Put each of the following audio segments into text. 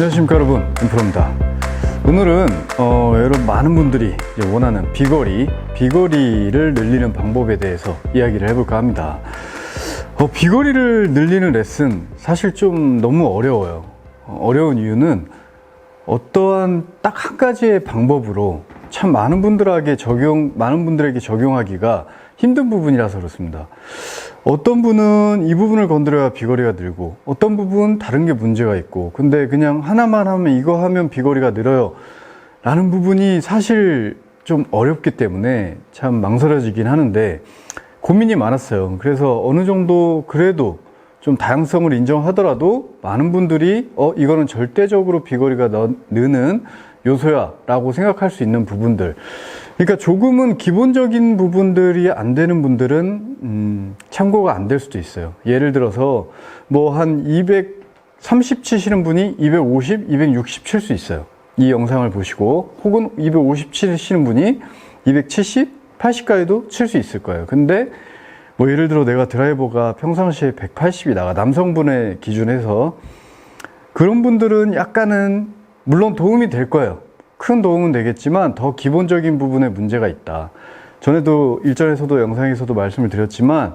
안녕하십니까 여러분, 엠프로입니다. 오늘은 여러분 많은 분들이 원하는 비거리를 늘리는 방법에 대해서 이야기를 해볼까 합니다. 비거리를 늘리는 레슨 사실 좀 너무 어려워요. 어려운 이유는 어떠한 딱 한 가지의 방법으로 참 많은 분들에게 적용하기가 힘든 부분이라서 그렇습니다. 어떤 분은 이 부분을 건드려야 비거리가 늘고, 어떤 부분 다른 게 문제가 있고, 근데 그냥 하나만 하면 이거 하면 비거리가 늘어요 라는 부분이 사실 좀 어렵기 때문에 참 망설여지긴 하는데 고민이 많았어요. 그래서 어느 정도 그래도 좀 다양성을 인정하더라도 많은 분들이 이거는 절대적으로 비거리가 느는 요소야 라고 생각할 수 있는 부분들, 그러니까 조금은 기본적인 부분들이 안 되는 분들은 참고가 안 될 수도 있어요. 예를 들어서 뭐 한 230 치시는 분이 250, 260 칠 수 있어요. 이 영상을 보시고, 혹은 250 치시는 분이 270, 80까지도 칠 수 있을 거예요. 근데 뭐 예를 들어 내가 드라이버가 평상시에 180이 나가, 남성분의 기준에서, 그런 분들은 약간은 물론 도움이 될 거예요. 큰 도움은 되겠지만 더 기본적인 부분에 문제가 있다. 전에도 일전에서도 영상에서도 말씀을 드렸지만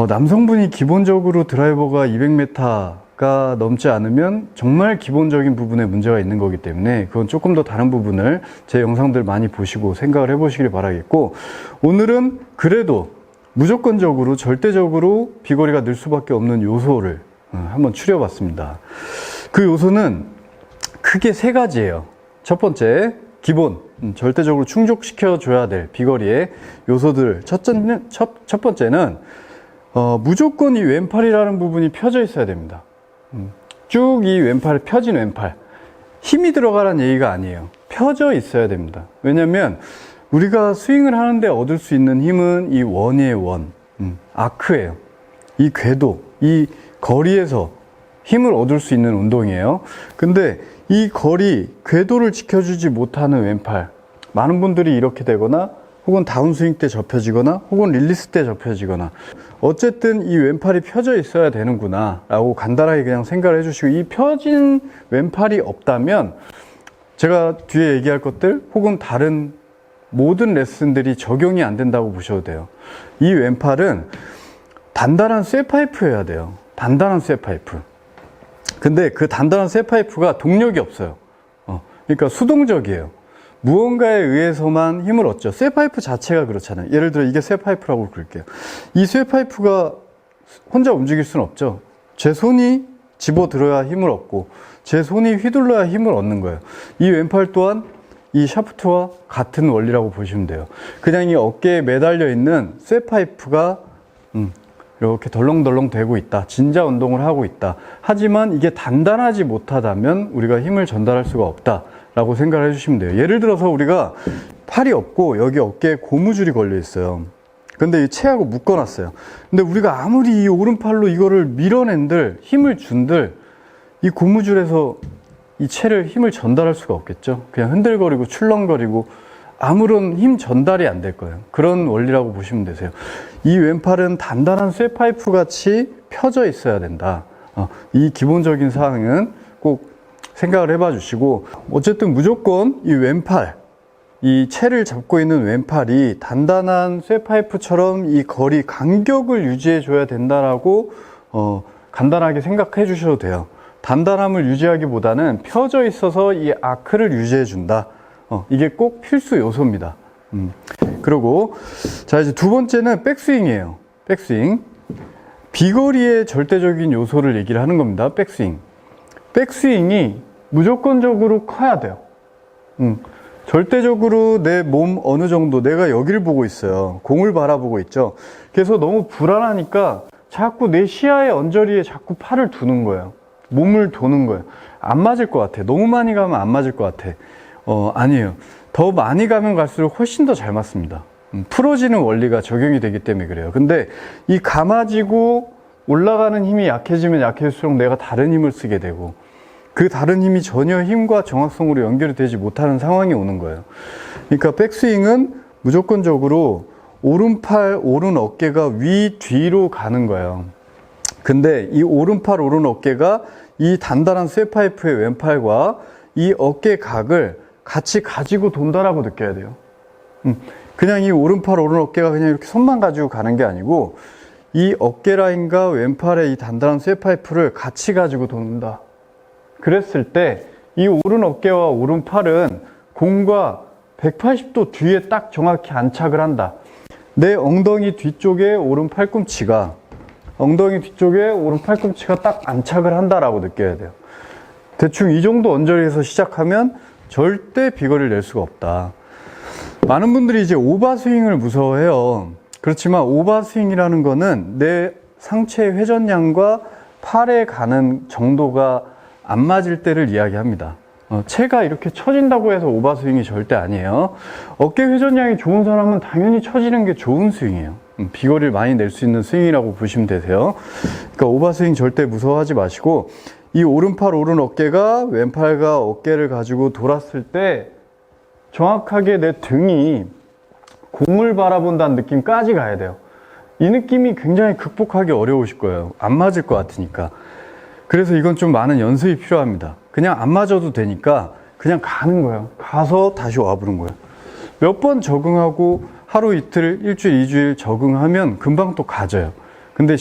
남성분이 기본적으로 드라이버가 200m가 넘지 않으면 정말 기본적인 부분에 문제가 있는 거기 때문에 그건 조금 더 다른 부분을 제 영상들 많이 보시고 생각을 해보시길 바라겠고, 오늘은 그래도 무조건적으로 절대적으로 비거리가 늘 수밖에 없는 요소를 한번 추려봤습니다. 그 요소는 크게 세 가지예요. 첫 번째, 기본, 절대적으로 충족시켜줘야 될 비거리의 요소들. 첫 번째는 무조건 이 왼팔이라는 부분이 펴져 있어야 됩니다. 쭉 이 왼팔, 펴진 왼팔, 힘이 들어가라는 얘기가 아니에요. 펴져 있어야 됩니다. 왜냐면 우리가 스윙을 하는데 얻을 수 있는 힘은 이 원의 원, 아크예요. 이 궤도, 이 거리에서 힘을 얻을 수 있는 운동이에요. 근데 이 거리, 궤도를 지켜주지 못하는 왼팔, 많은 분들이 이렇게 되거나 혹은 다운스윙 때 접혀지거나 혹은 릴리스 때 접혀지거나, 어쨌든 이 왼팔이 펴져 있어야 되는구나 라고 간단하게 그냥 생각을 해주시고, 이 펴진 왼팔이 없다면 제가 뒤에 얘기할 것들 혹은 다른 모든 레슨들이 적용이 안 된다고 보셔도 돼요. 이 왼팔은 단단한 쇠파이프여야 돼요. 단단한 쇠파이프. 근데 그 단단한 쇠파이프가 동력이 없어요. 그러니까 수동적이에요. 무언가에 의해서만 힘을 얻죠. 쇠파이프 자체가 그렇잖아요. 예를 들어 이게 쇠파이프라고 그럴게요. 이 쇠파이프가 혼자 움직일 수는 없죠. 제 손이 집어들어야 힘을 얻고 제 손이 휘둘러야 힘을 얻는 거예요. 이 왼팔 또한 이 샤프트와 같은 원리라고 보시면 돼요. 그냥 이 어깨에 매달려 있는 쇠파이프가 이렇게 덜렁덜렁 되고 있다. 진자 운동을 하고 있다. 하지만 이게 단단하지 못하다면 우리가 힘을 전달할 수가 없다 라고 생각을 해주시면 돼요. 예를 들어서 우리가 팔이 없고 여기 어깨에 고무줄이 걸려 있어요. 근데 이 채하고 묶어놨어요. 근데 우리가 아무리 이 오른팔로 이거를 밀어낸들, 힘을 준들, 이 고무줄에서 이 채를 힘을 전달할 수가 없겠죠. 그냥 흔들거리고 출렁거리고 아무런 힘 전달이 안 될 거예요. 그런 원리라고 보시면 되세요. 이 왼팔은 단단한 쇠파이프 같이 펴져 있어야 된다. 이 기본적인 사항은 꼭 생각을 해봐 주시고, 어쨌든 무조건 이 왼팔, 이 채를 잡고 있는 왼팔이 단단한 쇠파이프처럼 이 거리, 간격을 유지해 줘야 된다라고 간단하게 생각해 주셔도 돼요. 단단함을 유지하기보다는 펴져 있어서 이 아크를 유지해 준다. 이게 꼭 필수 요소입니다. 그리고 자, 이제 두 번째는 백스윙이에요. 백스윙. 비거리의 절대적인 요소를 얘기를 하는 겁니다. 백스윙. 백스윙이 무조건적으로 커야 돼요. 절대적으로 내 몸 어느 정도, 내가 여기를 보고 있어요. 공을 바라보고 있죠. 그래서 너무 불안하니까 자꾸 내 시야의 언저리에 자꾸 팔을 두는 거예요. 몸을 도는 거예요. 안 맞을 것 같아. 너무 많이 가면 안 맞을 것 같아. 아니에요. 더 많이 가면 갈수록 훨씬 더 잘 맞습니다. 풀어지는 원리가 적용이 되기 때문에 그래요. 근데 이 감아지고 올라가는 힘이 약해지면 약해질수록 내가 다른 힘을 쓰게 되고, 그 다른 힘이 전혀 힘과 정확성으로 연결이 되지 못하는 상황이 오는 거예요. 그러니까 백스윙은 무조건적으로 오른팔, 오른 어깨가 위, 뒤로 가는 거예요. 근데 이 오른팔, 오른 어깨가 이 단단한 쇠파이프의 왼팔과 이 어깨 각을 같이 가지고 돈다라고 느껴야 돼요. 그냥 이 오른팔, 오른 어깨가 그냥 이렇게 손만 가지고 가는 게 아니고 이 어깨 라인과 왼팔의 이 단단한 쇠파이프를 같이 가지고 돈다. 그랬을 때 이 오른 어깨와 오른팔은 공과 180도 뒤에 딱 정확히 안착을 한다. 내 엉덩이 뒤쪽에 오른 팔꿈치가 딱 안착을 한다라고 느껴야 돼요. 대충 이 정도 언저리에서 시작하면 절대 비거리를 낼 수가 없다. 많은 분들이 이제 오버스윙을 무서워해요. 그렇지만 오버스윙이라는 거는 내 상체 회전량과 팔에 가는 정도가 안 맞을 때를 이야기합니다. 체가 이렇게 처진다고 해서 오버스윙이 절대 아니에요. 어깨 회전량이 좋은 사람은 당연히 처지는 게 좋은 스윙이에요. 비거리를 많이 낼 수 있는 스윙이라고 보시면 되세요. 그러니까 오버스윙 절대 무서워하지 마시고 이 오른팔, 오른 어깨가 왼팔과 어깨를 가지고 돌았을 때 정확하게 내 등이 공을 바라본다는 느낌까지 가야 돼요. 이 느낌이 굉장히 극복하기 어려우실 거예요. 안 맞을 것 같으니까. 그래서 이건 좀 많은 연습이 필요합니다. 그냥 안 맞아도 되니까 그냥 가는 거예요. 가서 다시 와보는 거예요. 몇 번 적응하고 하루 이틀, 일주일, 이주일 적응하면 금방 또 가져요. 근데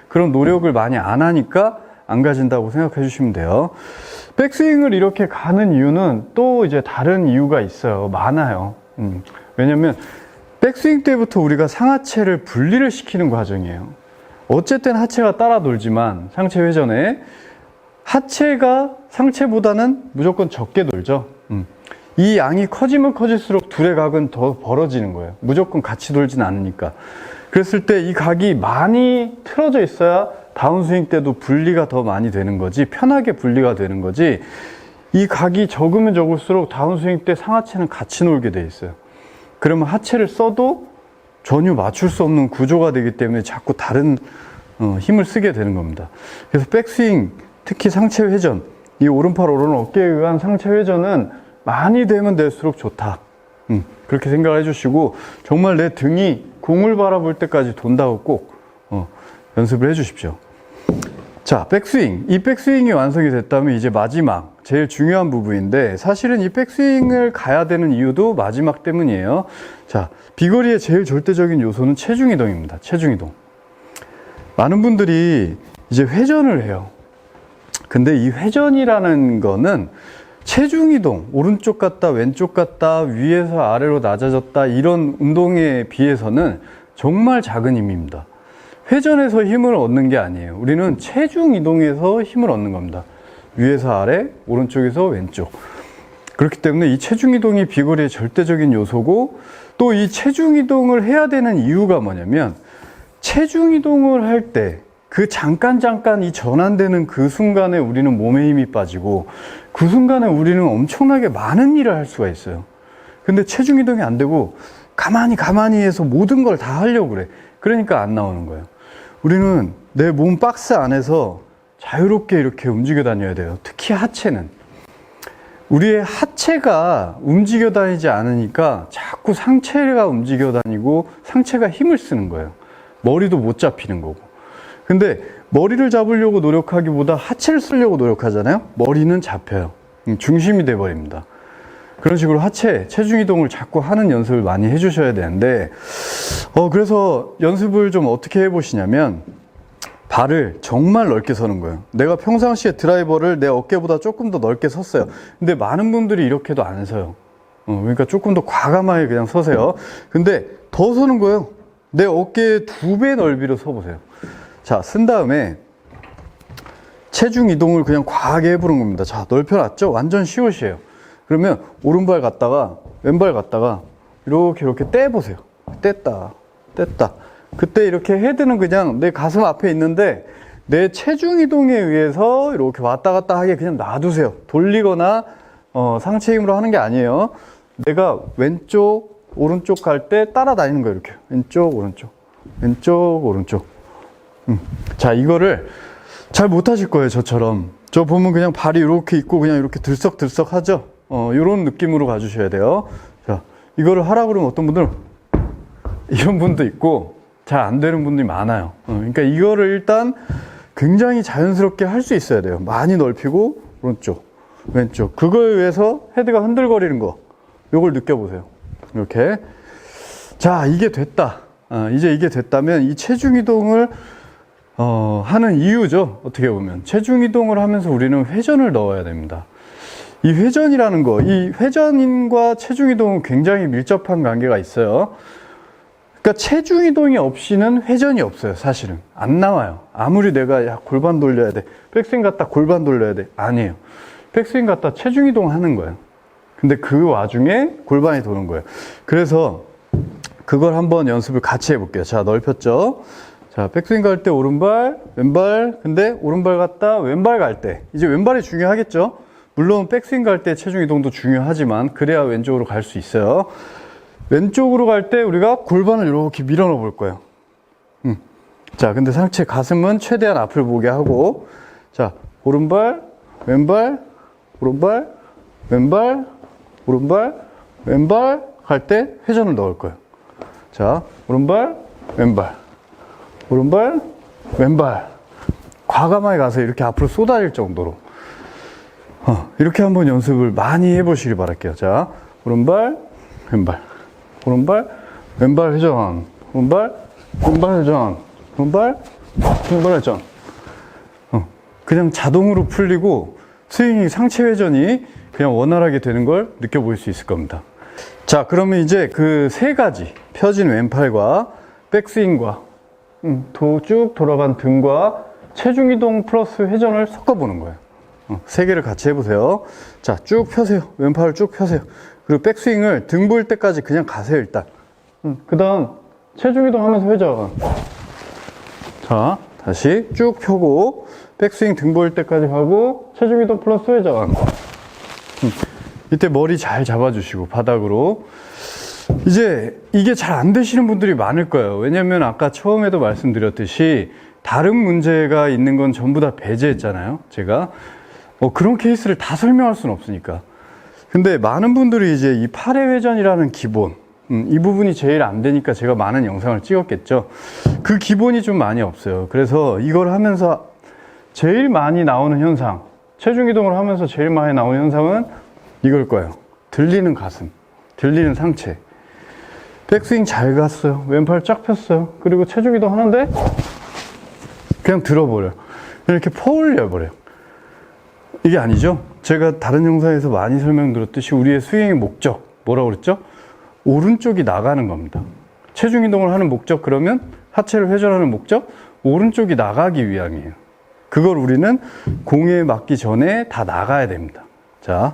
그런 노력을 많이 안 하니까 안 가진다고 생각해 주시면 돼요. 백스윙을 이렇게 가는 이유는 또 이제 다른 이유가 있어요. 많아요. 왜냐면 백스윙 때부터 우리가 상하체를 분리를 시키는 과정이에요. 어쨌든 하체가 따라 돌지만 상체 회전에 하체가 상체보다는 무조건 적게 돌죠. 이 양이 커지면 커질수록 둘의 각은 더 벌어지는 거예요. 무조건 같이 돌진 않으니까. 그랬을 때 이 각이 많이 틀어져 있어야 다운스윙 때도 분리가 더 많이 되는 거지, 편하게 분리가 되는 거지, 이 각이 적으면 적을수록 다운스윙 때 상하체는 같이 놀게 돼 있어요. 그러면 하체를 써도 전혀 맞출 수 없는 구조가 되기 때문에 자꾸 다른 힘을 쓰게 되는 겁니다. 그래서 백스윙, 특히 상체 회전, 이 오른팔, 오른 어깨에 의한 상체 회전은 많이 되면 될수록 좋다. 그렇게 생각해 주시고 정말 내 등이 공을 바라볼 때까지 돈다고 꼭 연습을 해 주십시오. 자, 백스윙. 이 백스윙이 완성이 됐다면 이제 마지막, 제일 중요한 부분인데 사실은 이 백스윙을 가야 되는 이유도 마지막 때문이에요. 자, 비거리의 제일 절대적인 요소는 체중 이동입니다. 체중 이동. 많은 분들이 이제 회전을 해요. 근데 이 회전이라는 거는 체중 이동, 오른쪽 갔다 왼쪽 갔다 위에서 아래로 낮아졌다 이런 운동에 비해서는 정말 작은 힘입니다. 회전에서 힘을 얻는 게 아니에요. 우리는 체중 이동에서 힘을 얻는 겁니다. 위에서 아래, 오른쪽에서 왼쪽. 그렇기 때문에 이 체중 이동이 비거리의 절대적인 요소고, 또 이 체중 이동을 해야 되는 이유가 뭐냐면 체중 이동을 할 때 그 잠깐 이 전환되는 그 순간에 우리는 몸에 힘이 빠지고 그 순간에 우리는 엄청나게 많은 일을 할 수가 있어요. 근데 체중 이동이 안 되고 가만히 해서 모든 걸 다 하려고 그래. 그러니까 안 나오는 거예요. 우리는 내 몸 박스 안에서 자유롭게 이렇게 움직여 다녀야 돼요. 특히 하체는. 우리의 하체가 움직여 다니지 않으니까 자꾸 상체가 움직여 다니고 상체가 힘을 쓰는 거예요. 머리도 못 잡히는 거고. 근데 머리를 잡으려고 노력하기보다 하체를 쓰려고 노력하잖아요. 머리는 잡혀요. 중심이 돼버립니다. 그런 식으로 체중 이동을 자꾸 하는 연습을 많이 해주셔야 되는데, 그래서 연습을 좀 어떻게 해보시냐면, 발을 정말 넓게 서는 거예요. 내가 평상시에 드라이버를 내 어깨보다 조금 더 넓게 섰어요. 근데 많은 분들이 이렇게도 안 서요. 그러니까 조금 더 과감하게 그냥 서세요. 근데 더 서는 거예요. 내 어깨의 2배 넓이로 서보세요. 자, 쓴 다음에 체중 이동을 그냥 과하게 해보는 겁니다. 자, 넓혀놨죠? 완전 시옷이에요. 그러면 오른발 갔다가 왼발 갔다가 이렇게 떼보세요. 뗐다. 그때 이렇게 헤드는 그냥 내 가슴 앞에 있는데 내 체중 이동에 의해서 이렇게 왔다 갔다 하게 그냥 놔두세요. 돌리거나 상체 힘으로 하는 게 아니에요. 내가 왼쪽, 오른쪽 갈 때 따라다니는 거예요. 이렇게 왼쪽, 오른쪽. 자, 이거를 잘 못하실 거예요. 저처럼. 저 보면 그냥 발이 이렇게 있고 그냥 이렇게 들썩들썩 하죠. 이런 느낌으로 가주셔야 돼요. 자, 이거를 하라 그러면 어떤 분들은 이런 분도 있고 잘 안 되는 분들이 많아요. 그러니까 이거를 일단 굉장히 자연스럽게 할 수 있어야 돼요. 많이 넓히고 오른쪽, 왼쪽. 그거에 의해서 헤드가 흔들거리는 거, 요걸 느껴보세요. 이렇게. 자, 이게 됐다. 이제 이게 됐다면 이 체중 이동을 하는 이유죠. 어떻게 보면 체중 이동을 하면서 우리는 회전을 넣어야 됩니다. 이 회전이라는 거, 이 회전과 체중 이동은 굉장히 밀접한 관계가 있어요. 그러니까 체중 이동이 없이는 회전이 없어요. 사실은 안 나와요. 아무리 내가 야 골반 돌려야 돼, 백스윙 갔다 골반 돌려야 돼, 아니에요. 백스윙 갔다 체중 이동 하는 거예요. 근데 그 와중에 골반이 도는 거예요. 그래서 그걸 한번 연습을 같이 해볼게요. 자, 넓혔죠. 자, 백스윙 갈 때 오른발, 왼발. 근데 오른발 갔다 왼발 갈 때, 이제 왼발이 중요하겠죠. 물론 백스윙 갈 때 체중 이동도 중요하지만 그래야 왼쪽으로 갈 수 있어요. 왼쪽으로 갈 때 우리가 골반을 이렇게 밀어 넣어 볼 거예요. 자, 근데 상체 가슴은 최대한 앞을 보게 하고, 자, 오른발, 왼발, 오른발, 왼발, 오른발, 왼발 갈 때 회전을 넣을 거예요. 자, 오른발, 왼발, 오른발, 왼발. 과감하게 가서 이렇게 앞으로 쏟아질 정도로. 이렇게 한번 연습을 많이 해보시길 바랄게요. 자, 오른발, 왼발, 오른발, 왼발 회전, 오른발, 왼발 회전, 오른발, 왼발 회전. 그냥 자동으로 풀리고 스윙이 상체 회전이 그냥 원활하게 되는 걸 느껴볼 수 있을 겁니다. 자, 그러면 이제 그 세 가지, 펴진 왼팔과 백스윙과 쭉 돌아간 등과 체중 이동 플러스 회전을 섞어보는 거예요. 세 개를 같이 해보세요. 자, 쭉 펴세요. 왼팔을 쭉 펴세요. 그리고 백스윙을 등 보일 때까지 그냥 가세요, 일단. 그 다음, 체중 이동하면서 회전. 자, 다시 쭉 펴고, 백스윙 등 보일 때까지 가고, 체중 이동 플러스 회전. 이때 머리 잘 잡아주시고, 바닥으로. 이제 이게 잘 안 되시는 분들이 많을 거예요. 왜냐면 아까 처음에도 말씀드렸듯이, 다른 문제가 있는 건 전부 다 배제했잖아요, 제가. 그런 케이스를 다 설명할 수는 없으니까. 근데 많은 분들이 이제 이 팔의 회전이라는 기본, 이 부분이 제일 안 되니까 제가 많은 영상을 찍었겠죠. 그 기본이 좀 많이 없어요. 그래서 이걸 하면서 제일 많이 나오는 현상, 체중 이동을 하면서 제일 많이 나오는 현상은 이걸 거예요. 들리는 가슴, 들리는 상체. 백스윙 잘 갔어요. 왼팔 쫙 폈어요. 그리고 체중 이동 하는데 그냥 들어버려요. 이렇게 퍼올려버려요. 이게 아니죠. 제가 다른 영상에서 많이 설명드렸듯이 우리의 스윙의 목적, 뭐라고 그랬죠? 오른쪽이 나가는 겁니다. 체중 이동을 하는 목적, 그러면 하체를 회전하는 목적, 오른쪽이 나가기 위함이에요. 그걸 우리는 공에 맞기 전에 다 나가야 됩니다. 자,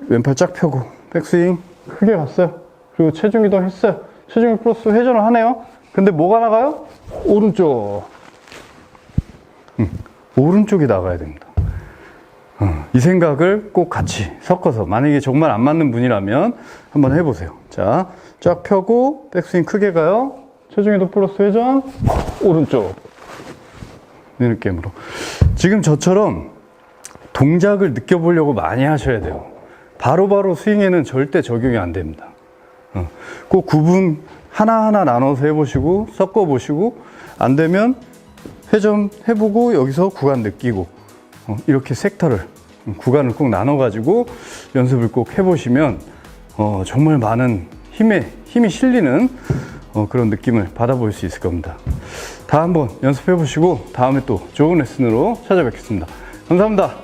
왼팔 쫙 펴고 백스윙 크게 갔어요. 그리고 체중 이동 했어요. 체중 플러스 회전을 하네요. 근데 뭐가 나가요? 오른쪽. 오른쪽이 나가야 됩니다. 이 생각을 꼭 같이 섞어서, 만약에 정말 안 맞는 분이라면 한번 해보세요. 자, 쫙 펴고 백스윙 크게 가요. 체중 이동 플러스 회전, 오른쪽. 이 느낌으로. 지금 저처럼 동작을 느껴보려고 많이 하셔야 돼요. 바로바로 스윙에는 절대 적용이 안 됩니다. 꼭 구분 하나하나 나눠서 해보시고 섞어보시고, 안 되면 회전 해보고 여기서 구간 느끼고, 이렇게 섹터를, 구간을 꼭 나눠가지고 연습을 꼭 해보시면 정말 많은 힘이 실리는 그런 느낌을 받아볼 수 있을 겁니다. 다 한번 연습해보시고 다음에 또 좋은 레슨으로 찾아뵙겠습니다. 감사합니다.